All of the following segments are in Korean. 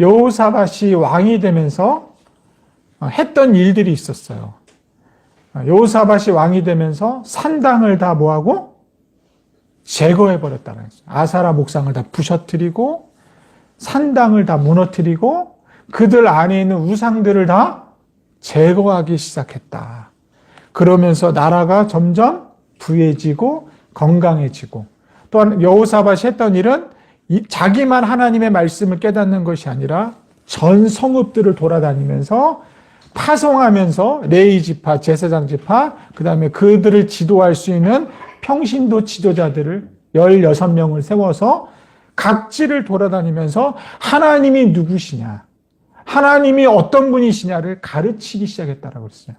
여호사밧이 왕이 되면서 했던 일들이 있었어요. 여호사밧이 왕이 되면서 산당을 다 뭐하고? 제거해버렸다는 거죠. 아사라 목상을 다 부셔뜨리고 산당을 다 무너뜨리고 그들 안에 있는 우상들을 다 제거하기 시작했다. 그러면서 나라가 점점 부해지고 건강해지고, 또한 여호사밧이 했던 일은 자기만 하나님의 말씀을 깨닫는 것이 아니라 전 성읍들을 돌아다니면서 파송하면서 레위 지파, 제사장 지파, 그 다음에 그들을 지도할 수 있는 평신도 지도자들을 16명을 세워서 각지를 돌아다니면서 하나님이 누구시냐, 하나님이 어떤 분이시냐를 가르치기 시작했다라고 했어요.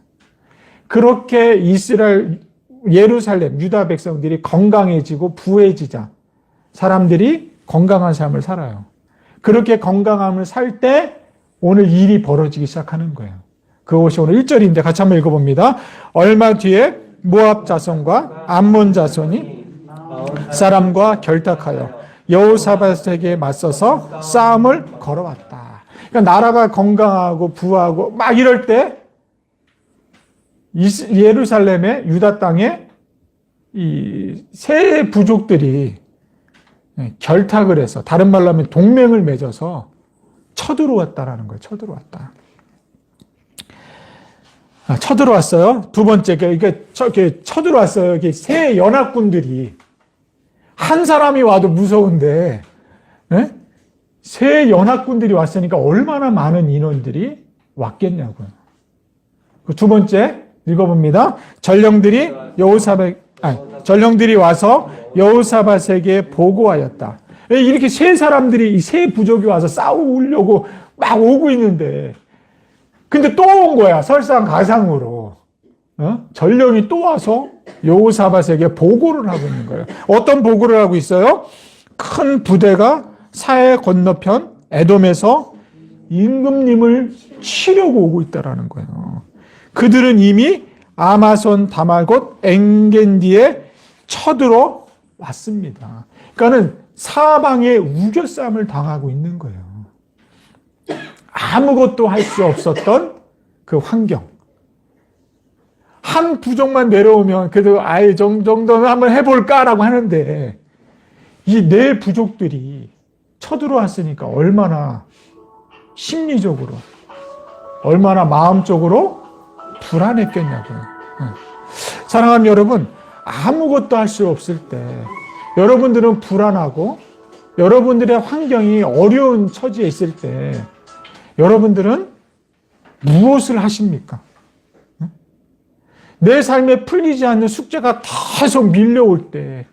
그렇게 이스라엘, 예루살렘, 유다 백성들이 건강해지고 부해지자 사람들이 건강한 삶을 살아요. 그렇게 건강함을 살 때 오늘 일이 벌어지기 시작하는 거예요. 그것이 오늘 1절인데 같이 한번 읽어봅니다. 얼마 뒤에 모압 자손과 암몬 자손이 사람과 결탁하여 여호사밧에게 맞서서 싸움을 걸어왔다. 그러니까 나라가 건강하고 부하고 막 이럴 때 예루살렘의 유다 땅에 이 세 부족들이 결탁을 해서, 다른 말로 하면 동맹을 맺어서 쳐들어왔다라는 거예요. 쳐들어왔다. 쳐들어왔어요. 두 번째, 이게 쳐들어왔어요. 이게 세 연합군들이, 한 사람이 와도 무서운데, 세 연합군들이 왔으니까 얼마나 많은 인원들이 왔겠냐고요. 두 번째, 읽어봅니다. 전령들이 와서 여호사밧에게 보고하였다. 이렇게 세 사람들이, 이 세 부족이 와서 싸우려고 막 오고 있는데, 근데 또 온 거야. 설상가상으로. 전령이 또 와서 여호사밧에게 보고를 하고 있는 거예요. 어떤 보고를 하고 있어요? 큰 부대가 사해 건너편 에돔에서 임금님을 치려고 오고 있다라는 거예요. 그들은 이미 아마손 다말곳 엔겐디에 쳐들어 왔습니다. 그러니까는 사방에 우겨싸움을 당하고 있는 거예요. 아무것도 할 수 없었던 그 환경. 한 부족만 내려오면 그래도 아예 정도는 한번 해볼까라고 하는데, 이 네 부족들이 쳐들어왔으니까 얼마나 심리적으로, 얼마나 마음적으로 불안했겠냐고요. 사랑하는 여러분, 아무것도 할 수 없을 때 여러분들은 불안하고, 여러분들의 환경이 어려운 처지에 있을 때 여러분들은 무엇을 하십니까? 내 삶에 풀리지 않는 숙제가 계속 밀려올 때,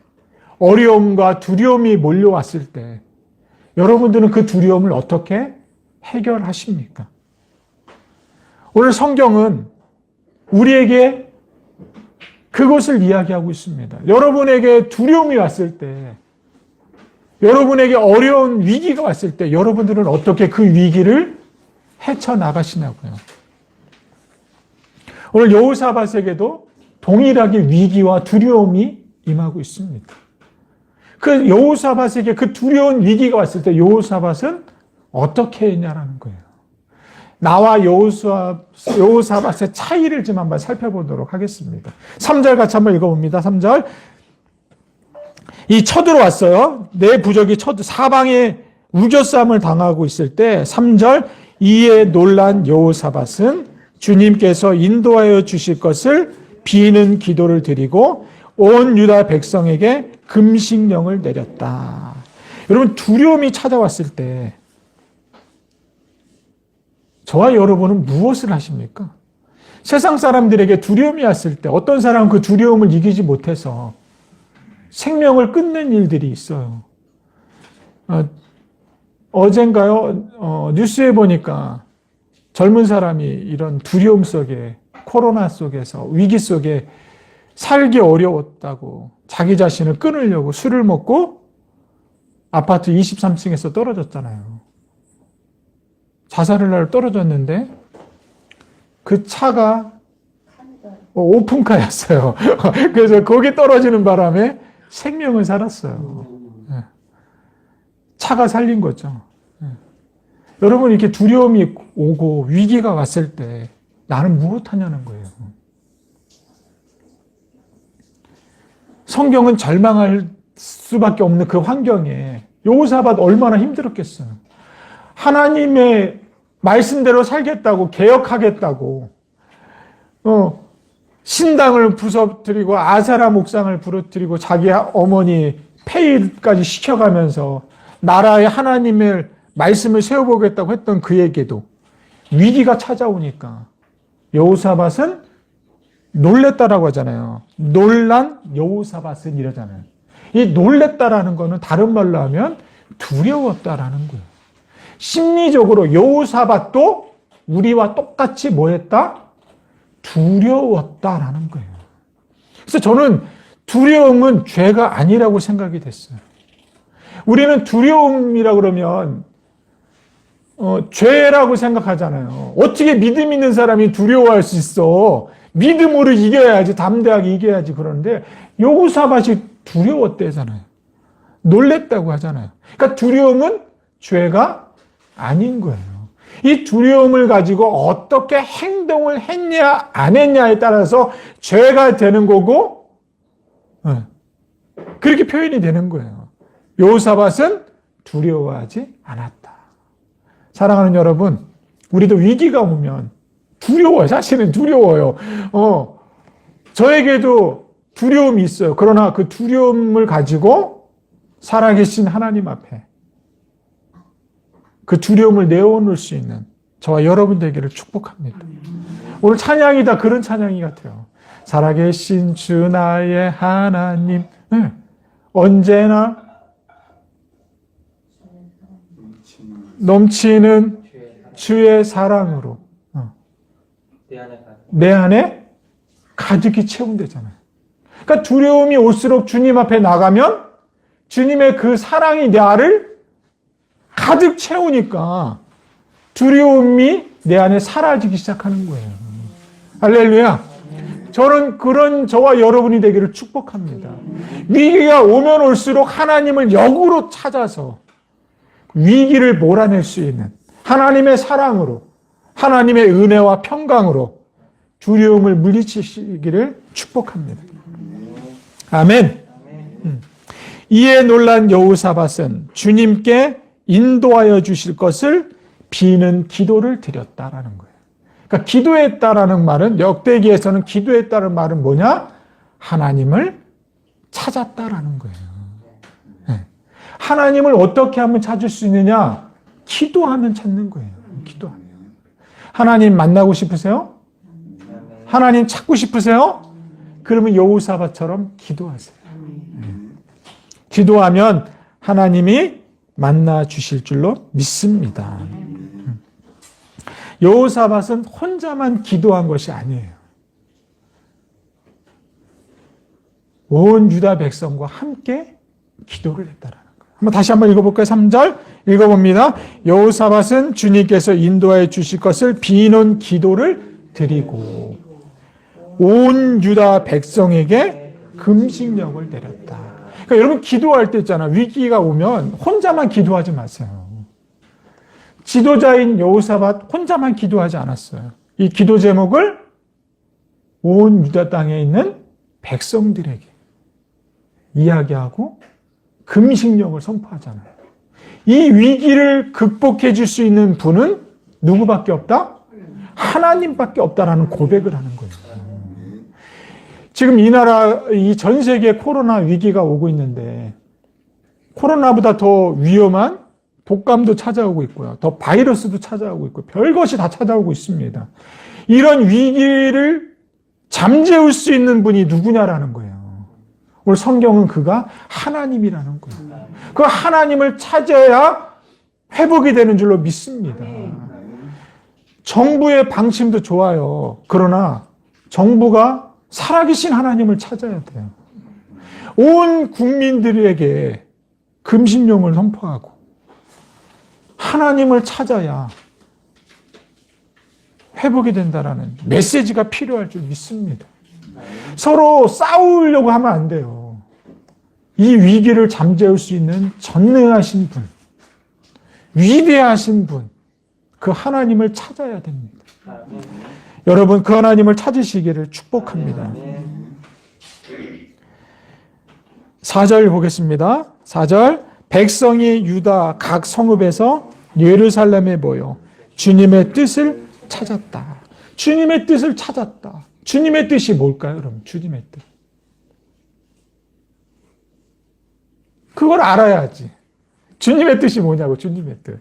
어려움과 두려움이 몰려왔을 때 여러분들은 그 두려움을 어떻게 해결하십니까? 오늘 성경은 우리에게 그것을 이야기하고 있습니다. 여러분에게 두려움이 왔을 때, 여러분에게 어려운 위기가 왔을 때 여러분들은 어떻게 그 위기를 헤쳐나가시냐고요. 오늘 여호사밧에게도 동일하게 위기와 두려움이 임하고 있습니다. 그 여호사밧에게 그 두려운 위기가 왔을 때 여호사밧은 어떻게 했냐라는 거예요. 나와 여호사밧의 차이를 좀 한번 살펴보도록 하겠습니다. 3절 같이 한번 읽어봅니다. 3절. 이 쳐들어왔어요. 내 부족이 사방에 우겨싸움을 당하고 있을 때 3절. 이에 놀란 여호사밧은 주님께서 인도하여 주실 것을 비는 기도를 드리고 온 유다 백성에게 금식령을 내렸다. 여러분, 두려움이 찾아왔을 때 저와 여러분은 무엇을 하십니까? 세상 사람들에게 두려움이 왔을 때 어떤 사람은 그 두려움을 이기지 못해서 생명을 끊는 일들이 있어요. 어젠가요? 뉴스에 보니까 젊은 사람이 이런 두려움 속에, 코로나 속에서, 위기 속에 살기 어려웠다고 자기 자신을 끊으려고 술을 먹고 아파트 23층에서 떨어졌잖아요. 자살을 하러 떨어졌는데 그 차가 오픈카였어요. 그래서 거기 떨어지는 바람에 생명을 살았어요. 차가 살린 거죠. 여러분, 이렇게 두려움이 오고 위기가 왔을 때 나는 무엇하냐는 거예요. 성경은 절망할 수밖에 없는 그 환경에 여호사밧 얼마나 힘들었겠어요. 하나님의 말씀대로 살겠다고, 개혁하겠다고, 신당을 부서뜨리고 아사라 목상을 부러뜨리고 자기 어머니 폐위까지 시켜가면서 나라의 하나님의 말씀을 세워보겠다고 했던 그에게도 위기가 찾아오니까 여호사밧은 놀랬다라고 하잖아요. 놀란 여호사밧은 이러잖아요. 이 놀랬다라는 거는 다른 말로 하면 두려웠다라는 거예요. 심리적으로 여호사밧도 우리와 똑같이 뭐 했다? 두려웠다라는 거예요. 그래서 저는 두려움은 죄가 아니라고 생각이 됐어요. 우리는 두려움이라 그러면 죄라고 생각하잖아요. 어떻게 믿음 있는 사람이 두려워할 수 있어? 믿음으로 이겨야지, 담대하게 이겨야지. 그러는데 여호사밧이 두려웠대잖아요. 놀랬다고 하잖아요. 그러니까 두려움은 죄가 아닌 거예요. 이 두려움을 가지고 어떻게 행동을 했냐 안 했냐에 따라서 죄가 되는 거고, 그렇게 표현이 되는 거예요. 여호사밧은 두려워하지 않았다. 사랑하는 여러분, 우리도 위기가 오면 두려워요. 사실은 두려워요. 저에게도 두려움이 있어요. 그러나 그 두려움을 가지고 살아계신 하나님 앞에 그 두려움을 내어놓을 수 있는 저와 여러분 되기를 축복합니다. 오늘 찬양이 다 그런 찬양이 같아요. 살아계신 주 나의 하나님, 언제나 넘치는 주의 사랑으로 내 안에 가득히 채운대잖아요. 그러니까 두려움이 올수록 주님 앞에 나가면 주님의 그 사랑이 나를 가득 채우니까 두려움이 내 안에 사라지기 시작하는 거예요. 할렐루야. 저는 그런 저와 여러분이 되기를 축복합니다. 위기가 오면 올수록 하나님을 역으로 찾아서 위기를 몰아낼 수 있는 하나님의 사랑으로, 하나님의 은혜와 평강으로 두려움을 물리치시기를 축복합니다. 아멘. 이에 놀란 여호사밧은 주님께 인도하여 주실 것을 비는 기도를 드렸다라는 거예요. 그러니까 기도했다라는 말은, 역대기에서는 기도했다는 말은 뭐냐? 하나님을 찾았다라는 거예요. 하나님을 어떻게 하면 찾을 수 있느냐? 기도하면 찾는 거예요. 기도하면. 하나님 만나고 싶으세요? 하나님 찾고 싶으세요? 그러면 여호사밧처럼 기도하세요. 기도하면 하나님이 만나 주실 줄로 믿습니다. 여호사밧은 혼자만 기도한 것이 아니에요. 온 유다 백성과 함께 기도를 했다라는 거예요. 다시 한번 읽어볼까요? 3절 읽어봅니다. 여호사밧은 주님께서 인도해 주실 것을 비는 기도를 드리고 온 유다 백성에게 금식령을 내렸다. 그러니까 여러분 기도할 때 있잖아. 위기가 오면 혼자만 기도하지 마세요. 지도자인 여호사밧 혼자만 기도하지 않았어요. 이 기도 제목을 온 유다 땅에 있는 백성들에게 이야기하고 금식령을 선포하잖아요. 이 위기를 극복해 줄 수 있는 분은 누구밖에 없다? 하나님밖에 없다라는 고백을 하는 거예요. 지금 이 나라, 이 전 세계 코로나 위기가 오고 있는데 코로나보다 더 위험한 독감도 찾아오고 있고요. 더 바이러스도 찾아오고 있고 별것이 다 찾아오고 있습니다. 이런 위기를 잠재울 수 있는 분이 누구냐라는 거예요. 오늘 성경은 그가 하나님이라는 거예요. 그 하나님을 찾아야 회복이 되는 줄로 믿습니다. 정부의 방침도 좋아요. 그러나 정부가 살아계신 하나님을 찾아야 돼요. 온 국민들에게 금식령을 선포하고 하나님을 찾아야 회복이 된다라는 메시지가 필요할 줄 믿습니다. 서로 싸우려고 하면 안 돼요. 이 위기를 잠재울 수 있는 전능하신 분, 위대하신 분, 그 하나님을 찾아야 됩니다. 여러분 그 하나님을 찾으시기를 축복합니다. 4절 보겠습니다. 4절 백성이 유다 각 성읍에서 예루살렘에 모여 주님의 뜻을 찾았다. 주님의 뜻을 찾았다. 주님의 뜻이 뭘까요? 여러분 주님의 뜻. 그걸 알아야지. 주님의 뜻이 뭐냐고 주님의 뜻.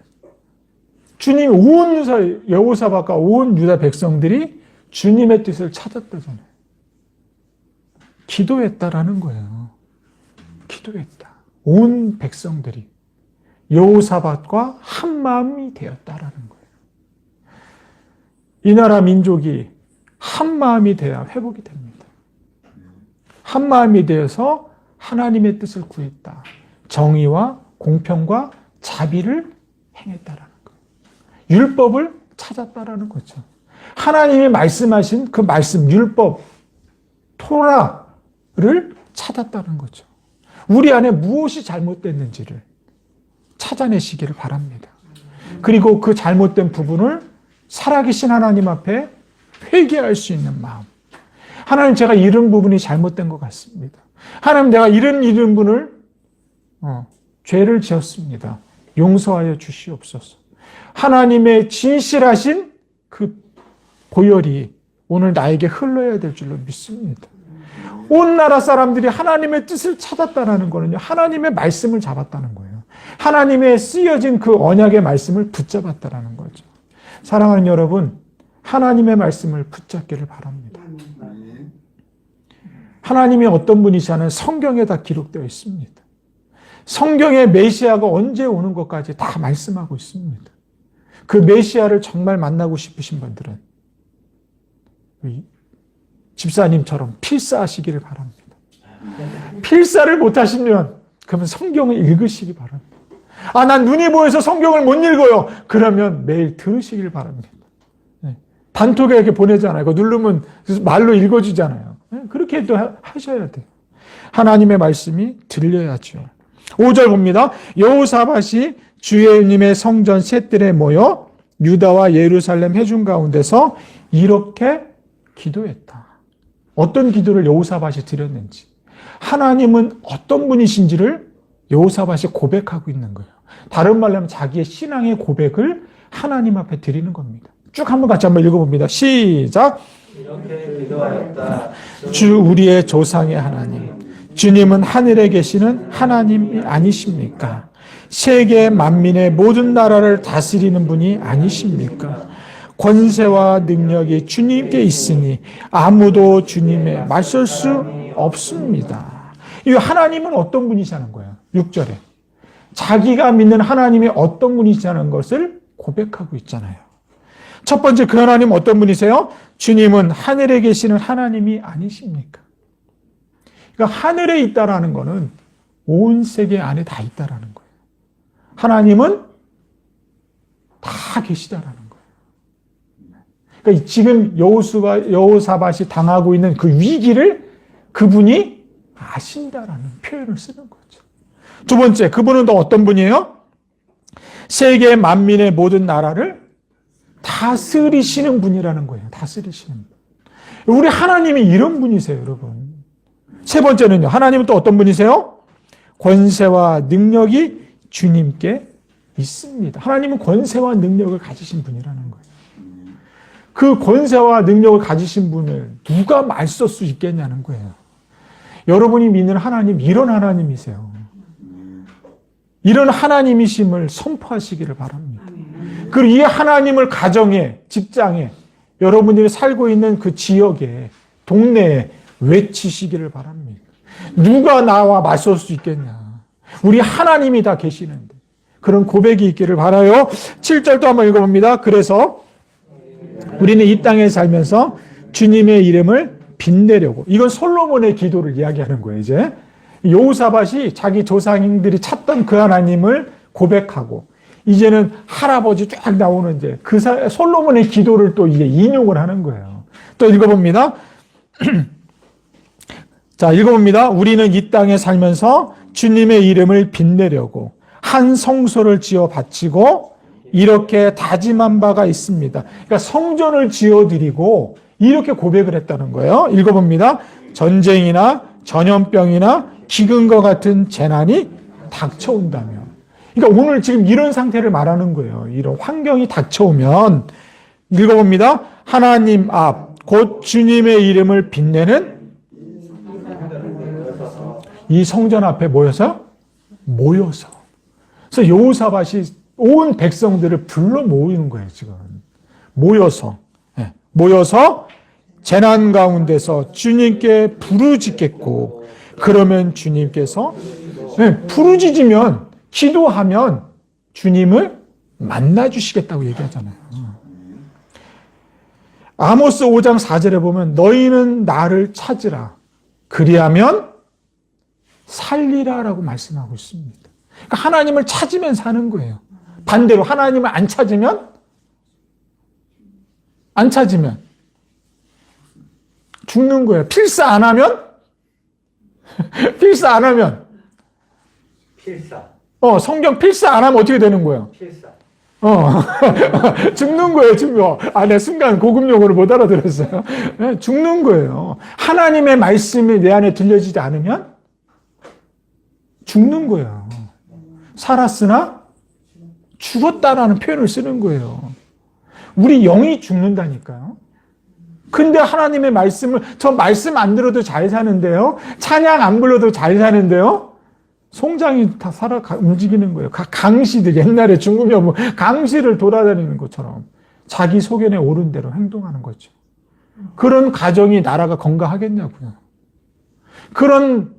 주님 온 여호사밧과 온 유다 백성들이 주님의 뜻을 찾았다잖아요. 기도했다라는 거예요. 기도했다. 온 백성들이 여호사밧과 한 마음이 되었다라는 거예요. 이 나라 민족이 한 마음이 돼야 회복이 됩니다. 한 마음이 되어서 하나님의 뜻을 구했다. 정의와 공평과 자비를 행했다라는 거예요. 율법을 찾았다라는 거죠. 하나님이 말씀하신 그 말씀, 율법, 토라를 찾았다는 거죠. 우리 안에 무엇이 잘못됐는지를 찾아내시기를 바랍니다. 그리고 그 잘못된 부분을 살아계신 하나님 앞에 회개할 수 있는 마음. 하나님 제가 이런 부분이 잘못된 것 같습니다. 하나님 내가 이런 부분을 죄를 지었습니다. 용서하여 주시옵소서. 하나님의 진실하신 그 보혈이 오늘 나에게 흘러야 될 줄로 믿습니다. 온 나라 사람들이 하나님의 뜻을 찾았다는 거는요, 하나님의 말씀을 잡았다는 거예요. 하나님의 쓰여진 그 언약의 말씀을 붙잡았다는 거죠. 사랑하는 여러분, 하나님의 말씀을 붙잡기를 바랍니다. 하나님이 어떤 분이시냐는 성경에 다 기록되어 있습니다. 성경에 메시아가 언제 오는 것까지 다 말씀하고 있습니다. 그 메시아를 정말 만나고 싶으신 분들은 집사님처럼 필사하시기를 바랍니다. 필사를 못하시면 그러면 성경을 읽으시기 바랍니다. 난 눈이 보여서 성경을 못 읽어요. 그러면 매일 들으시길 바랍니다. 단톡에 이렇게 보내잖아요. 그거 누르면 말로 읽어주잖아요. 그렇게 또 하셔야 돼요. 하나님의 말씀이 들려야죠. 5절 봅니다. 여호사밧이 주님의 성전 셋들에 모여 유다와 예루살렘 회중 가운데서 이렇게 기도했다. 어떤 기도를 여호사밧이 드렸는지, 하나님은 어떤 분이신지를 여호사밧이 고백하고 있는 거예요. 다른 말로 하면 자기의 신앙의 고백을 하나님 앞에 드리는 겁니다. 쭉 한번 같이 한번 읽어봅니다. 시작. 이렇게 기도하였다. 주 우리의 조상의 하나님, 주님은 하늘에 계시는 하나님이 아니십니까? 세계 만민의 모든 나라를 다스리는 분이 아니십니까? 권세와 능력이 주님께 있으니 아무도 주님에 맞설 수 없습니다. 이 하나님은 어떤 분이시냐는 거예요. 6절에. 자기가 믿는 하나님이 어떤 분이시냐는 것을 고백하고 있잖아요. 첫 번째, 그 하나님 어떤 분이세요? 주님은 하늘에 계시는 하나님이 아니십니까? 그러니까 하늘에 있다라는 것은 온 세계 안에 다 있다라는 거예요. 하나님은 다 계시다라는 거예요. 그러니까 지금 여호사밧이 당하고 있는 그 위기를 그분이 아신다라는 표현을 쓰는 거죠. 두 번째, 그분은 또 어떤 분이에요? 세계 만민의 모든 나라를 다스리시는 분이라는 거예요. 다스리시는 분. 우리 하나님이 이런 분이세요, 여러분. 세 번째는요. 하나님은 또 어떤 분이세요? 권세와 능력이 주님께 있습니다. 하나님은 권세와 능력을 가지신 분이라는 거예요. 그 권세와 능력을 가지신 분을 누가 맞설 수 있겠냐는 거예요. 여러분이 믿는 하나님, 이런 하나님이세요. 이런 하나님이심을 선포하시기를 바랍니다. 그리고 이 하나님을 가정에, 직장에, 여러분들이 살고 있는 그 지역에, 동네에 외치시기를 바랍니다. 누가 나와 맞설 수 있겠냐. 우리 하나님이 다 계시는데. 그런 고백이 있기를 바라요. 7절도 한번 읽어봅니다. 그래서 우리는 이 땅에 살면서 주님의 이름을 빛내려고. 이건 솔로몬의 기도를 이야기하는 거예요, 이제. 여호사밧이 자기 조상들이 찾던 그 하나님을 고백하고, 이제는 할아버지 쫙 나오는 이제 그 솔로몬의 기도를 또 이제 인용을 하는 거예요. 또 읽어봅니다. 자, 읽어봅니다. 우리는 이 땅에 살면서 주님의 이름을 빛내려고 한 성소를 지어 바치고 이렇게 다짐한 바가 있습니다. 그러니까 성전을 지어드리고 이렇게 고백을 했다는 거예요. 읽어봅니다. 전쟁이나 전염병이나 기근과 같은 재난이 닥쳐온다면. 그러니까 오늘 지금 이런 상태를 말하는 거예요. 이런 환경이 닥쳐오면 읽어봅니다. 하나님 앞, 곧 주님의 이름을 빛내는 이 성전 앞에 모여서. 그래서 여호사밧이 온 백성들을 불러 모으는 거예요, 지금. 모여서 재난 가운데서 주님께 부르짖겠고, 그러면 주님께서 부르짖으면, 기도하면 주님을 만나주시겠다고 얘기하잖아요. 아모스 5장 4절에 보면 너희는 나를 찾으라. 그리하면 살리라라고 말씀하고 있습니다. 그러니까 하나님을 찾으면 사는 거예요. 반대로 하나님을 안 찾으면 죽는 거예요. 필사 안 하면 성경 필사 안 하면 어떻게 되는 거예요? 죽는 거예요, 내가 순간 고급 용어를 못 알아들었어요. 죽는 거예요. 하나님의 말씀이 내 안에 들려지지 않으면 죽는 거예요. 살았으나 죽었다라는 표현을 쓰는 거예요. 우리 영이 죽는다니까요. 근데 하나님의 말씀을, 저 말씀 안 들어도 잘 사는데요. 찬양 안 불러도 잘 사는데요. 송장이 다 움직이는 거예요. 강시들, 옛날에 중국에 뭐 강시를 돌아다니는 것처럼 자기 소견에 옳은 대로 행동하는 거죠. 그런 가정이 나라가 건강하겠냐고요. 그런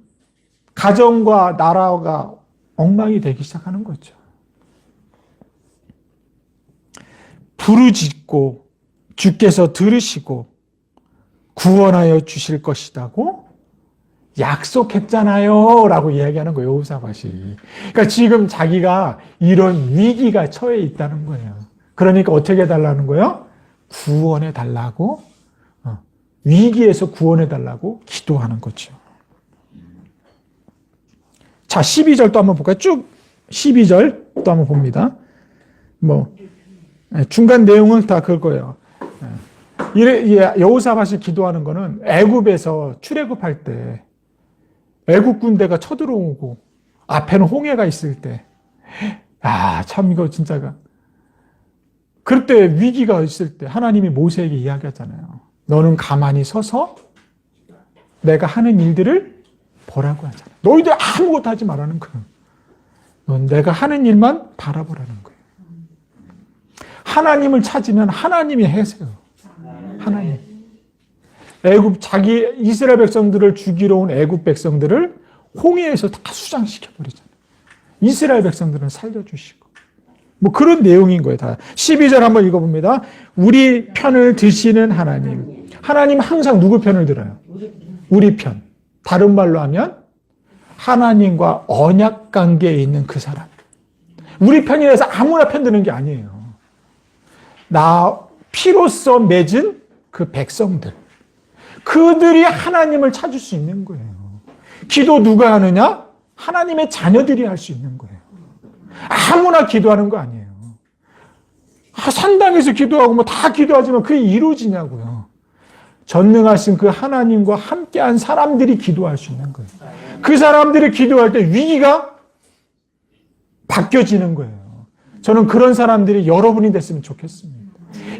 가정과 나라가 엉망이 되기 시작하는 거죠. 부르짖고 주께서 들으시고 구원하여 주실 것이라고 약속했잖아요 라고 이야기하는 거예요, 여호사밧이. 그러니까 지금 자기가 이런 위기가 처해 있다는 거예요. 그러니까 어떻게 해달라는 거예요? 구원해달라고, 위기에서 구원해달라고 기도하는 거죠. 자, 12절 또 한번 볼까요? 쭉 12절 또 한번 봅니다. 중간 내용은 다 그거예요. 여호사밧이 기도하는 거는 애굽에서 출애굽할 때 애굽 군대가 쳐들어오고 앞에는 홍해가 있을 때, 참 이거 진짜가. 그럴 때 위기가 있을 때 하나님이 모세에게 이야기하잖아요. 너는 가만히 서서 내가 하는 일들을 보라고 하잖아요. 너희들 아무것도 하지 말라는 거예요. 넌 내가 하는 일만 바라보라는 거예요. 하나님을 찾으면 하나님이 해세요. 하나님. 이스라엘 백성들을 죽이러 온 애굽 백성들을 홍해에서 다 수장시켜 버리잖아요. 이스라엘 백성들은 살려주시고. 그런 내용인 거예요, 다. 12절 한번 읽어봅니다. 우리 편을 드시는 하나님. 하나님 항상 누구 편을 들어요? 우리 편. 다른 말로 하면 하나님과 언약 관계에 있는 그 사람. 우리 편이라서 아무나 편드는 게 아니에요. 피로써 맺은 그 백성들. 그들이 하나님을 찾을 수 있는 거예요. 기도 누가 하느냐? 하나님의 자녀들이 할 수 있는 거예요. 아무나 기도하는 거 아니에요. 산당에서 기도하고 다 기도하지만 그게 이루어지냐고요. 전능하신 그 하나님과 함께한 사람들이 기도할 수 있는 거예요. 그 사람들이 기도할 때 위기가 바뀌어지는 거예요. 저는 그런 사람들이 여러분이 됐으면 좋겠습니다.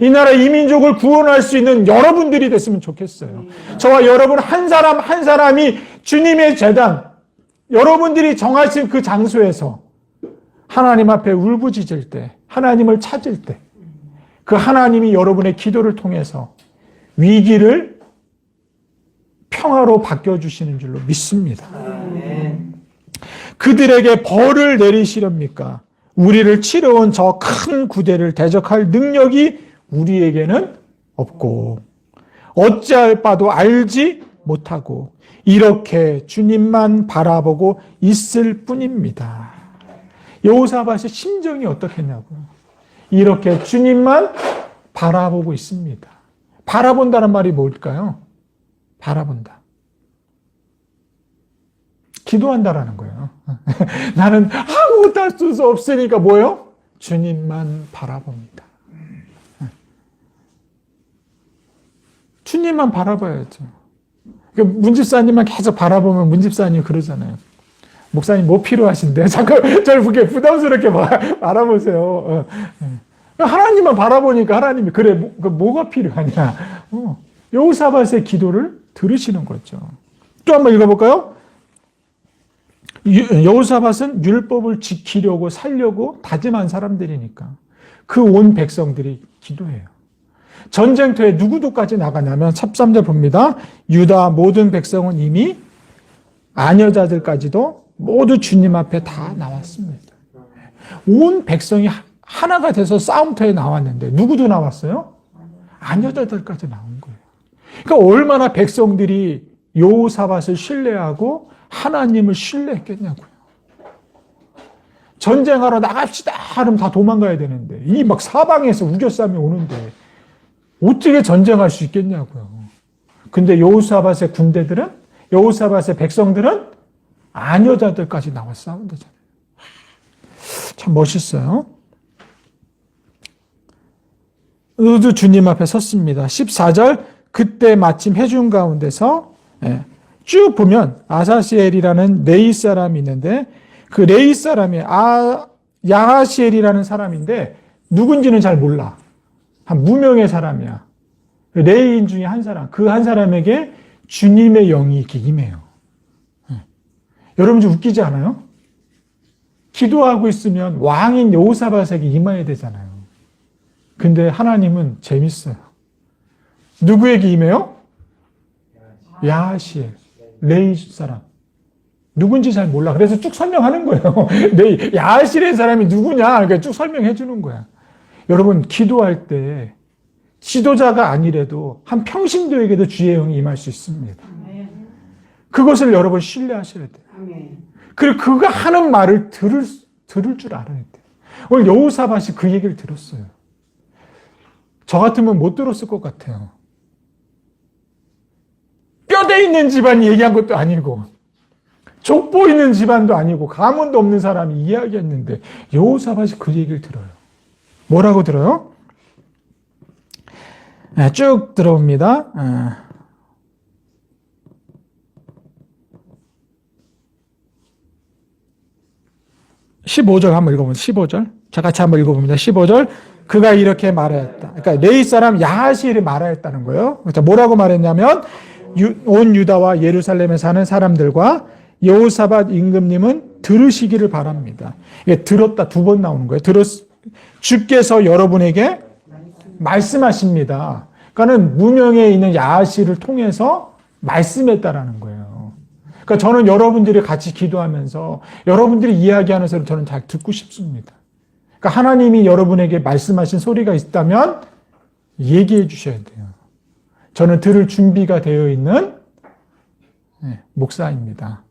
이 나라 이민족을 구원할 수 있는 여러분들이 됐으면 좋겠어요. 저와 여러분 한 사람 한 사람이 주님의 제단, 여러분들이 정하신 그 장소에서 하나님 앞에 울부짖을 때, 하나님을 찾을 때, 그 하나님이 여러분의 기도를 통해서 위기를 평화로 바뀌어주시는 줄로 믿습니다. 그들에게 벌을 내리시렵니까? 우리를 치러온 저 큰 구대를 대적할 능력이 우리에게는 없고 어찌할 바도 알지 못하고 이렇게 주님만 바라보고 있을 뿐입니다. 여호사밧의 심정이 어떻겠냐고요. 이렇게 주님만 바라보고 있습니다. 바라본다는 말이 뭘까요? 바라본다. 기도한다라는 거예요. 나는 아무것도 할 수 없으니까 뭐예요? 주님만 바라봅니다. 주님만 바라봐야죠. 그러니까 문집사님만 계속 바라보면 문집사님 그러잖아요. 목사님 뭐 필요하신데? 자꾸 저를 그렇게 부담스럽게 바라보세요. 하나님만 바라보니까 하나님이 그래 뭐가 필요하냐. 여호사밧의 기도를 들으시는 거죠. 또 한번 읽어볼까요? 여호사밧은 율법을 지키려고 살려고 다짐한 사람들이니까 그 온 백성들이 기도해요. 전쟁터에 누구도까지 나가냐면 13절 봅니다. 유다 모든 백성은 이미 아녀자들까지도 모두 주님 앞에 다 나왔습니다. 온 백성이 하나가 돼서 싸움터에 나왔는데 누구도 나왔어요? 아녀자들까지 나온 거예요. 그러니까 얼마나 백성들이 여호사밧을 신뢰하고 하나님을 신뢰했겠냐고요. 전쟁하러 나갑시다 하면 다 도망가야 되는데 이 막 사방에서 우겨싸움이 오는데 어떻게 전쟁할 수 있겠냐고요. 근데 여호사밧의 군대들은 여호사밧의 백성들은 아녀자들까지 나와 싸운다잖아요. 참 멋있어요. 모두 주님 앞에 섰습니다. 14절 그때 마침 해중 가운데서 쭉 보면 아사시엘이라는 레이 사람이 있는데 그 레이 사람이 야하시엘이라는 사람인데 누군지는 잘 몰라. 한 무명의 사람이야. 레이인 중에 한 사람. 그 한 사람에게 주님의 영이 이렇게 임해요. 여러분 좀 웃기지 않아요? 기도하고 있으면 왕인 여호사밧에게 임해야 되잖아요. 근데 하나님은 재밌어요. 누구에게 임해요? 야하시엘, 레이 사람. 누군지 잘 몰라. 그래서 쭉 설명하는 거예요. 야하시엘 사람이 누구냐? 그러니까 쭉 설명해 주는 거야. 여러분, 기도할 때 지도자가 아니래도 한 평신도에게도 주의 영이 임할 수 있습니다. 그것을 여러분 신뢰하셔야 돼요. 그리고 그가 하는 말을 들을 줄 알아야 돼요. 오늘 여호사밧이 그 얘기를 들었어요. 저 같으면 못 들었을 것 같아요. 뼈대 있는 집안이 얘기한 것도 아니고 족보 있는 집안도 아니고 가문도 없는 사람이 이야기했는데 여호사밧이 그 얘기를 들어요. 뭐라고 들어요? 쭉 들어옵니다. 15절 한번 읽어보면 15절. 자, 같이 한번 읽어봅니다. 15절. 그가 이렇게 말하였다. 그러니까 레이 사람 야하시엘이 말하였다는 거예요. 그러니까 뭐라고 말했냐면 온 유다와 예루살렘에 사는 사람들과 여호사밧 임금님은 들으시기를 바랍니다. 이게 들었다 두 번 나오는 거예요. 주께서 여러분에게 말씀하십니다. 그러니까는 무명에 있는 야하시를 통해서 말씀했다라는 거예요. 그러니까 저는 여러분들이 같이 기도하면서 여러분들이 이야기하는 소리를 저는 잘 듣고 싶습니다. 그러니까 하나님이 여러분에게 말씀하신 소리가 있다면 얘기해 주셔야 돼요. 저는 들을 준비가 되어 있는 목사입니다.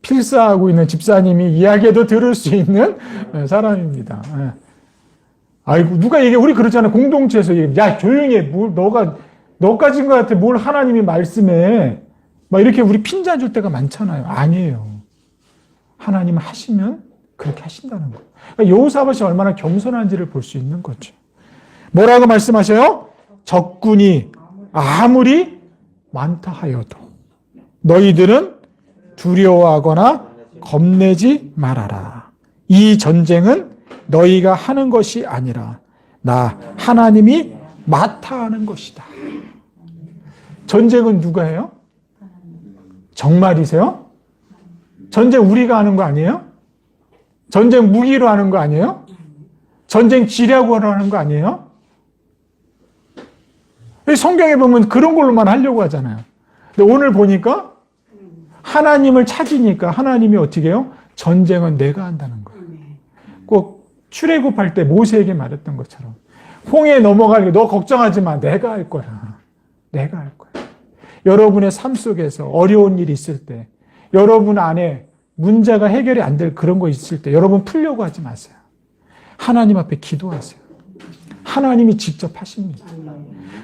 필사하고 있는 집사님이 이야기해도 들을 수 있는 사람입니다. 아이고, 누가 얘기해. 우리 그렇잖아요. 공동체에서 얘기해. 야, 조용히 해. 너까지인 것 같아. 뭘 하나님이 말씀해. 막 이렇게 우리 핀자 줄 때가 많잖아요. 아니에요. 하나님은 하시면 그렇게 하신다는 거예요. 그러니까 여호사밧이 얼마나 겸손한지를 볼 수 있는 거죠. 뭐라고 말씀하셔요? 적군이 아무리 많다 하여도 너희들은 두려워하거나 겁내지 말아라. 이 전쟁은 너희가 하는 것이 아니라 나 하나님이 맡아 하는 것이다. 전쟁은 누가 해요? 정말이세요? 전쟁 우리가 하는 거 아니에요? 전쟁 무기로 하는 거 아니에요? 전쟁 지략으로 하는 거 아니에요? 성경에 보면 그런 걸로만 하려고 하잖아요. 근데 오늘 보니까 하나님을 찾으니까 하나님이 어떻게 해요? 전쟁은 내가 한다는 거예요. 꼭 출애굽할 때 모세에게 말했던 것처럼 홍해 넘어가니까 너 걱정하지 마. 내가 할 거야. 내가 할 거야. 여러분의 삶 속에서 어려운 일이 있을 때 여러분 안에 문제가 해결이 안 될 그런 거 있을 때 여러분 풀려고 하지 마세요. 하나님 앞에 기도하세요. 하나님이 직접 하십니다.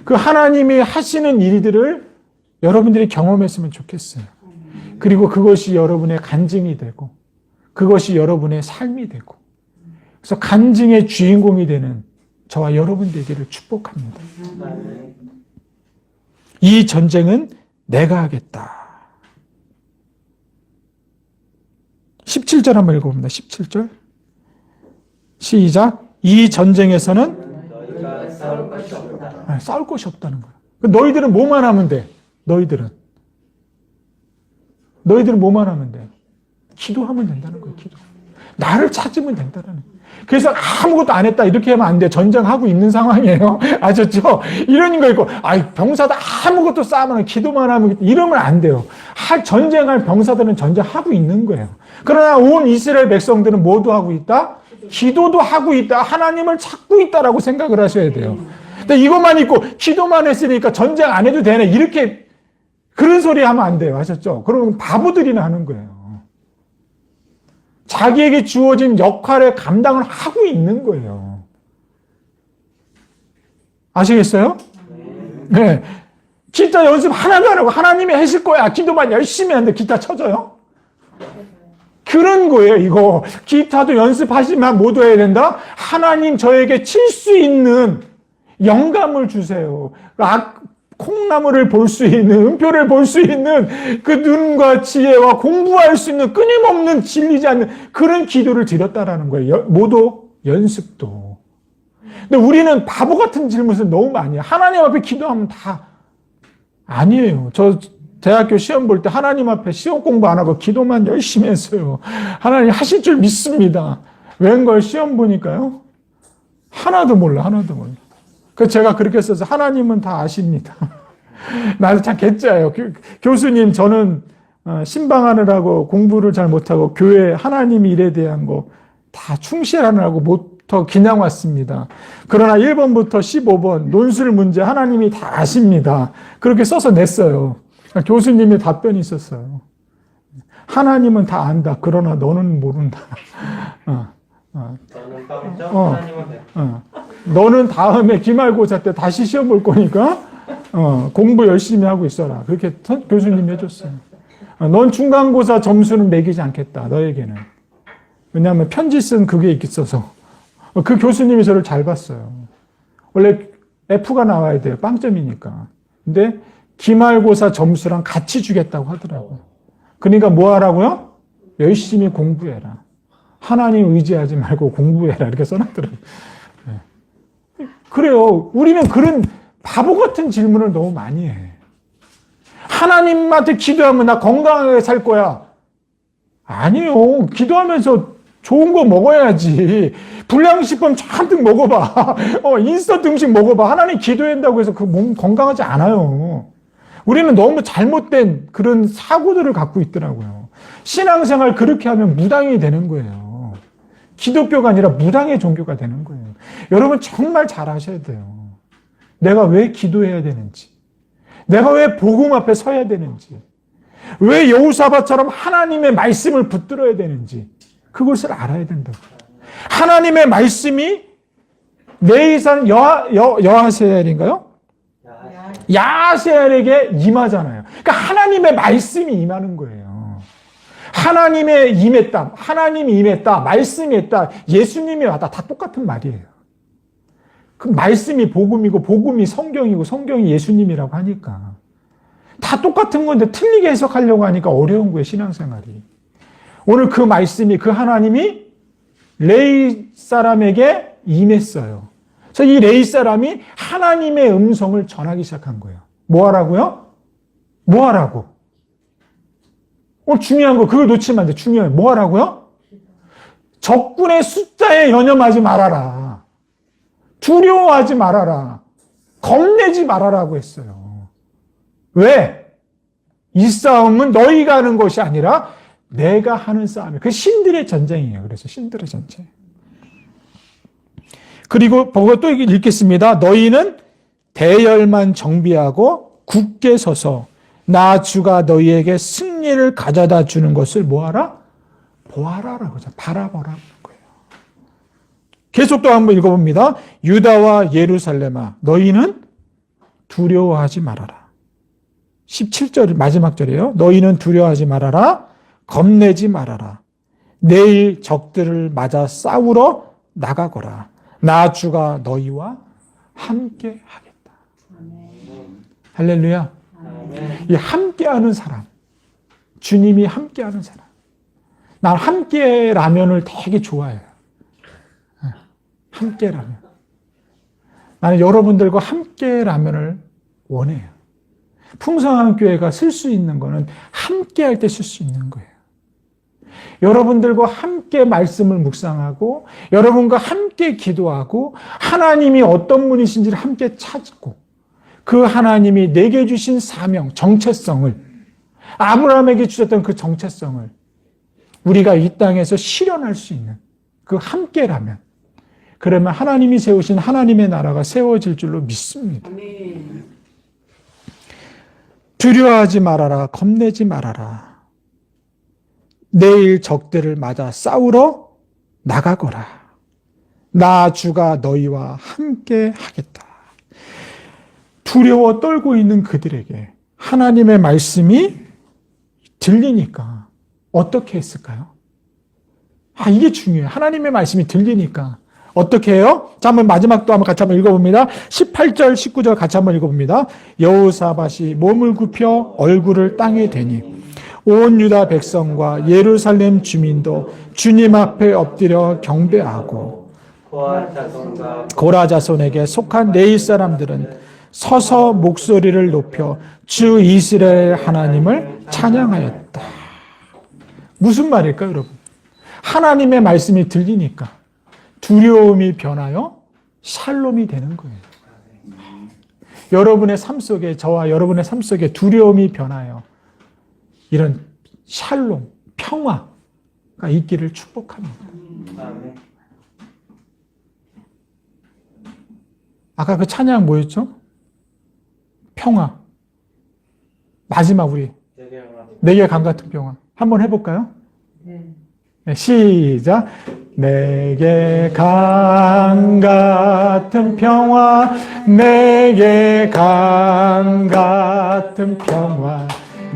그 하나님이 하시는 일들을 여러분들이 경험했으면 좋겠어요. 그리고 그것이 여러분의 간증이 되고 그것이 여러분의 삶이 되고 그래서 간증의 주인공이 되는 저와 여러분 되기를 축복합니다. 이 전쟁은 내가 하겠다. 17절 한번 읽어봅니다. 17절. 시작. 이 전쟁에서는 너희가 싸울 것이 없다. 싸울 것이 없다는 거야. 너희들은 뭐만 하면 돼? 너희들은 뭐만 하면 돼? 기도하면 된다는 거예요. 기도. 나를 찾으면 된다는 거예요. 그래서 아무것도 안 했다 이렇게 하면 안 돼. 전쟁하고 있는 상황이에요. 아셨죠? 이런 거 있고 병사도 아무것도 싸우면 기도만 하면 이러면 안 돼요. 전쟁할 병사들은 전쟁하고 있는 거예요. 그러나 온 이스라엘 백성들은 뭐도 하고 있다? 기도도 하고 있다. 하나님을 찾고 있다라고 생각을 하셔야 돼요. 근데 이것만 있고 기도만 했으니까 전쟁 안 해도 되네. 이렇게 그런 소리 하면 안 돼요. 아셨죠? 그러면 바보들이나 하는 거예요. 자기에게 주어진 역할의 감당을 하고 있는 거예요. 아시겠어요? 네. 기타 연습 하나도 안 하고 하나님이 하실 거야. 기도만 열심히 하는데 기타 쳐져요? 그런 거예요, 이거. 기타도 연습하시면 모두 해야 된다? 하나님 저에게 칠 수 있는 영감을 주세요. 콩나물을 볼 수 있는, 음표를 볼 수 있는 그 눈과 지혜와 공부할 수 있는 끊임없는 질리지 않는 그런 기도를 드렸다라는 거예요. 모두 연습도. 근데 우리는 바보 같은 질문을 너무 많이 해요. 하나님 앞에 기도하면 다 아니에요. 저 대학교 시험 볼 때 하나님 앞에 시험 공부 안 하고 기도만 열심히 했어요. 하나님 하실 줄 믿습니다. 웬걸 시험 보니까요. 하나도 몰라. 그 제가 그렇게 써서 하나님은 다 아십니다. 나도 참 개짜예요. 교수님 저는 신방하느라고 공부를 잘 못하고 교회 하나님 일에 대한 거 다 충실하느라고 못하고 그냥 왔습니다. 그러나 1번부터 15번 논술 문제 하나님이 다 아십니다. 그렇게 써서 냈어요. 교수님의 답변이 있었어요. 하나님은 다 안다. 그러나 너는 모른다. 너는 빵점, 하나님은 백. 너는 다음에 기말고사 때 다시 시험 볼 거니까 공부 열심히 하고 있어라. 그렇게 교수님이 해줬어요. 넌 중간고사 점수는 매기지 않겠다. 너에게는. 왜냐하면 편지 쓴 그게 있어서. 그 교수님이 저를 잘 봤어요. 원래 F가 나와야 돼요. 빵점이니까. 근데 기말고사 점수랑 같이 주겠다고 하더라고요. 그러니까 뭐 하라고요? 열심히 공부해라. 하나님 의지하지 말고 공부해라. 이렇게 써놨더라고요. 그래요. 우리는 그런 바보 같은 질문을 너무 많이 해. 하나님한테 기도하면 나 건강하게 살 거야. 아니요. 기도하면서 좋은 거 먹어야지. 불량식품 잔뜩 먹어봐. 인스턴트 음식 먹어봐. 하나님 기도한다고 해서 그 몸 건강하지 않아요. 우리는 너무 잘못된 그런 사고들을 갖고 있더라고요. 신앙생활 그렇게 하면 무당이 되는 거예요. 기독교가 아니라 무당의 종교가 되는 거예요. 여러분 정말 잘 아셔야 돼요. 내가 왜 기도해야 되는지, 내가 왜 복음 앞에 서야 되는지, 왜 여호사밧처럼 하나님의 말씀을 붙들어야 되는지 그것을 알아야 된다고요. 하나님의 말씀이 내일 사는 여하세엘인가요? 야세엘에게 임하잖아요. 그러니까 하나님의 말씀이 임하는 거예요. 하나님의 임했다, 하나님이 임했다, 말씀이 했다, 예수님이 왔다, 다 똑같은 말이에요. 그 말씀이 복음이고 복음이 성경이고 성경이 예수님이라고 하니까 다 똑같은 건데 틀리게 해석하려고 하니까 어려운 거예요, 신앙생활이. 오늘 그 말씀이, 그 하나님이 레위 사람에게 임했어요. 그래서 이 레위 사람이 하나님의 음성을 전하기 시작한 거예요. 뭐 하라고요? 뭐 하라고? 중요한 거, 그걸 놓치면 안 돼. 중요해. 뭐 하라고요? 적군의 숫자에 연연하지 말아라. 두려워하지 말아라. 겁내지 말아라고 했어요. 왜? 이 싸움은 너희가 하는 것이 아니라 내가 하는 싸움이에요. 그 신들의 전쟁이에요. 그래서 신들의 전쟁. 그리고 보고 또 읽겠습니다. 너희는 대열만 정비하고 굳게 서서 나 주가 너희에게 승리를 가져다 주는 것을 뭐하라? 보아라라고 하죠. 바라보라는 거예요. 계속 또 한번 읽어봅니다. 유다와 예루살렘아 너희는 두려워하지 말아라. 17절 마지막 절이에요. 너희는 두려워하지 말아라. 겁내지 말아라. 내일 적들을 맞아 싸우러 나가거라. 나 주가 너희와 함께 하겠다. 할렐루야. 이 함께하는 사람, 주님이 함께하는 사람. 난 함께 라면을 되게 좋아해요. 함께 라면. 나는 여러분들과 함께 라면을 원해요. 풍성한 교회가 쓸 수 있는 거는 함께 할 때 쓸 수 있는 거예요. 여러분들과 함께 말씀을 묵상하고 여러분과 함께 기도하고 하나님이 어떤 분이신지를 함께 찾고 그 하나님이 내게 주신 사명, 정체성을 아브라함에게 주셨던 그 정체성을 우리가 이 땅에서 실현할 수 있는 그 함께라면 그러면 하나님이 세우신 하나님의 나라가 세워질 줄로 믿습니다. 두려워하지 말아라. 겁내지 말아라. 내일 적들을 맞아 싸우러 나가거라. 나 주가 너희와 함께 하겠다. 두려워 떨고 있는 그들에게 하나님의 말씀이 들리니까 어떻게 했을까요? 이게 중요해요. 하나님의 말씀이 들리니까 어떻게 해요? 자, 한번 마지막 또 한번 같이 한번 읽어봅니다. 18절, 19절 같이 한번 읽어봅니다. 여호사밧이 몸을 굽혀 얼굴을 땅에 대니 온 유다 백성과 예루살렘 주민도 주님 앞에 엎드려 경배하고 고라 자손에게 속한 레위 사람들은 서서 목소리를 높여 주 이스라엘 하나님을 찬양하였다. 무슨 말일까요, 여러분? 하나님의 말씀이 들리니까 두려움이 변하여 샬롬이 되는 거예요. 여러분의 삶 속에, 저와 여러분의 삶 속에 두려움이 변하여 이런 샬롬, 평화가 있기를 축복합니다. 아까 그 찬양 뭐였죠? 평화. 마지막 우리 내게 강 같은 평화. 한번 해볼까요? 네, 시작. 내게 강 같은 평화, 내게 강 같은 평화,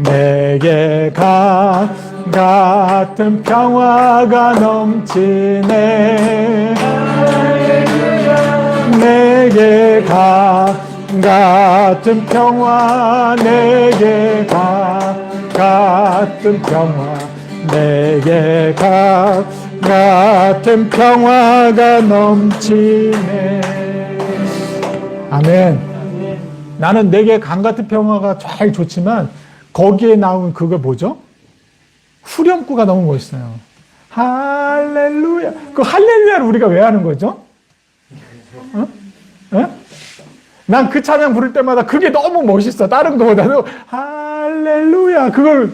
내게 강 같은 평화가 넘치네. 내게 강 같은 평화, 내게 강 같은 평화, 내게 강 같은 평화가 넘치네. 아멘. 나는 내게 강 같은 평화가 잘 좋지만 거기에 나온 그거 뭐죠? 후렴구가 너무 멋있어요. 할렐루야. 그 할렐루야를 우리가 왜 하는 거죠? 난 그 찬양 부를 때마다 그게 너무 멋있어. 다른 거보다도 할렐루야. 그걸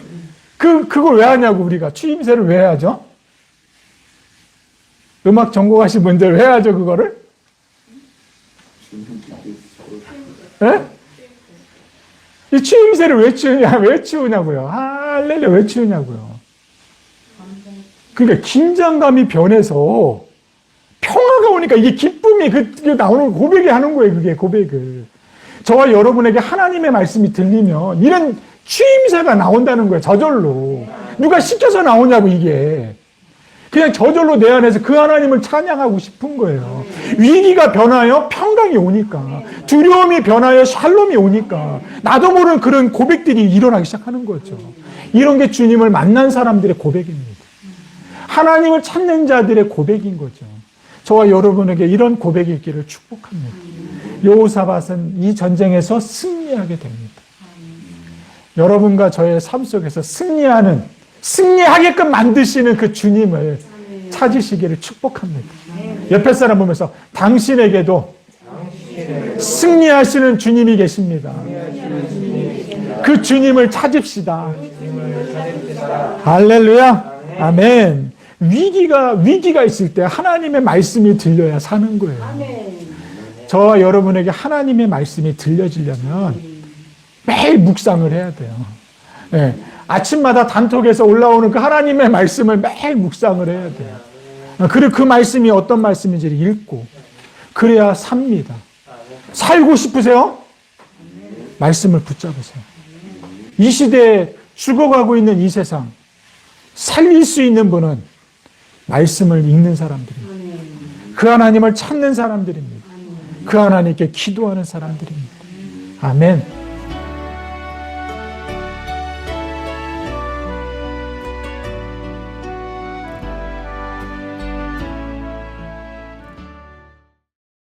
왜 하냐고, 우리가. 추임새를 왜 하죠? 음악 전공하신 분들 왜 하죠, 그거를? 예? 이 추임새를 왜 치우냐고요. 할렐루야, 왜 치우냐고요. 그러니까 긴장감이 변해서 평화가 오니까 이게 기쁨이 그게 나오는 고백이 하는 거예요. 그게 고백을. 저와 여러분에게 하나님의 말씀이 들리면 이런 추임새가 나온다는 거예요. 저절로. 누가 시켜서 나오냐고 이게. 그냥 저절로 내 안에서 그 하나님을 찬양하고 싶은 거예요. 위기가 변하여 평강이 오니까. 두려움이 변하여 샬롬이 오니까. 나도 모르는 그런 고백들이 일어나기 시작하는 거죠. 이런 게 주님을 만난 사람들의 고백입니다. 하나님을 찾는 자들의 고백인 거죠. 저와 여러분에게 이런 고백이 있기를 축복합니다. 여호사밧은 이 전쟁에서 승리하게 됩니다. 여러분과 저의 삶 속에서 승리하게끔 만드시는 그 주님을 찾으시기를 축복합니다. 옆에 사람 보면서 당신에게도 승리하시는 주님이 계십니다. 그 주님을 찾읍시다. 할렐루야. 아멘. 위기가 있을 때 하나님의 말씀이 들려야 사는 거예요. 저와 여러분에게 하나님의 말씀이 들려지려면 매일 묵상을 해야 돼요. 네. 아침마다 단톡에서 올라오는 그 하나님의 말씀을 매일 묵상을 해야 돼요. 그리고 그 말씀이 어떤 말씀인지를 읽고 그래야 삽니다. 살고 싶으세요? 말씀을 붙잡으세요. 이 시대에 죽어가고 있는 이 세상 살릴 수 있는 분은 말씀을 읽는 사람들이에요. 그 그 하나님을 찾는 사람들입니다. 그 하나님께 기도하는 사람들입니다. 아멘.